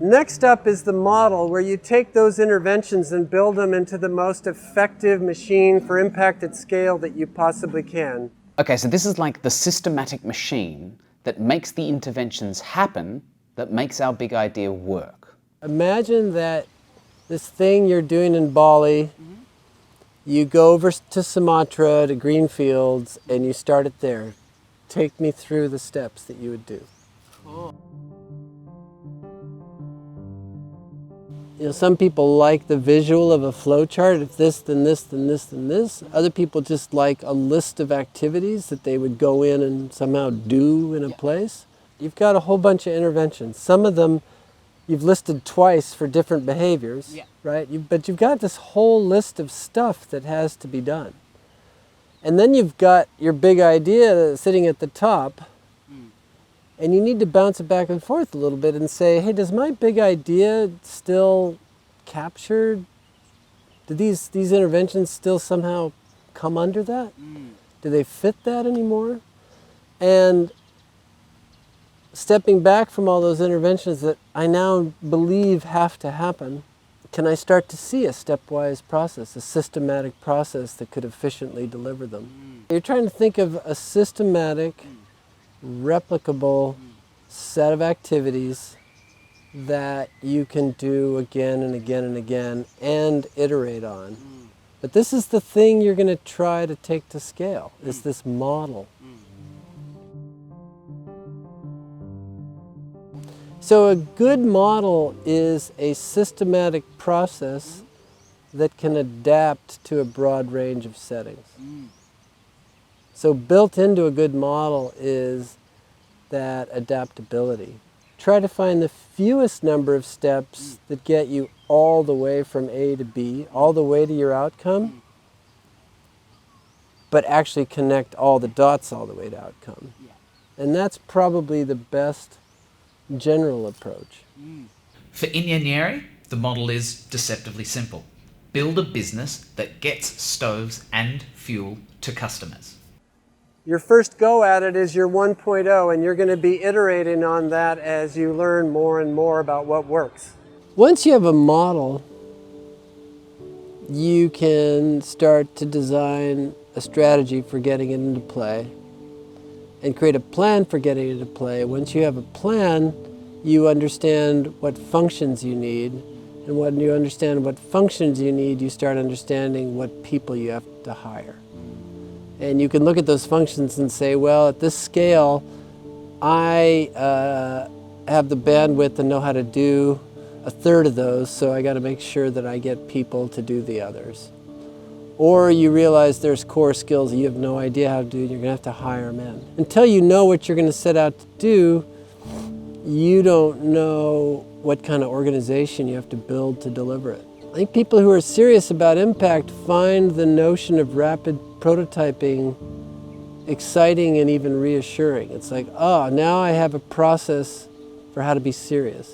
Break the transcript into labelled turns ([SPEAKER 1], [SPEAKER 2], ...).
[SPEAKER 1] Next up is the model, where you take those interventions and build them into the most effective machine for impact at scale that you possibly can.
[SPEAKER 2] Okay, so this is like the systematic machine that makes the interventions happen, that makes our big idea work.
[SPEAKER 1] Imagine that this thing you're doing in Bali, you go over to Sumatra, to green fields, and you start it there. Take me through the steps that you would do.
[SPEAKER 2] Cool.
[SPEAKER 1] You know, some people like the visual of a flow chart. If this, then this, then this, then this. Other people just like a list of activities that they would go in and somehow do in a place. You've got a whole bunch of interventions. Some of them you've listed twice for different behaviors, right? But you've got this whole list of stuff that has to be done. And then you've got your big idea sitting at the top, and you need to bounce it back and forth a little bit and say, hey, does my big idea still capture, do these interventions still somehow come under that? Do they fit that anymore? And stepping back from all those interventions that I now believe have to happen, can I start to see a stepwise process, a systematic process that could efficiently deliver them? You're trying to think of a systematic, replicable set of activities that you can do again and again and again and iterate on. But this is the thing you're going to try to take to scale, is this model. So a good model is a systematic process that can adapt to a broad range of settings. So built into a good model is that adaptability. Try to find the fewest number of steps that get you all the way from A to B, all the way to your outcome, but actually connect all the dots all the way to outcome. And that's probably the best general approach.
[SPEAKER 3] For Ingenierie, the model is deceptively simple. Build a business that gets stoves and fuel to customers.
[SPEAKER 1] Your first go at it is your 1.0, and you're going to be iterating on that as you learn more and more about what works. Once you have a model, you can start to design a strategy for getting it into play and create a plan for getting it into play. Once you have a plan, you understand what functions you need, and when you understand what functions you need, you start understanding what people you have to hire. And you can look at those functions and say, well, at this scale, I have the bandwidth and know how to do a third of those, so I got to make sure that I get people to do the others. Or you realize there's core skills that you have no idea how to do, and you're going to have to hire them in. Until you know what you're going to set out to do, you don't know what kind of organization you have to build to deliver it. I think people who are serious about impact find the notion of rapid prototyping exciting and even reassuring. It's like, oh, now I have a process for how to be serious.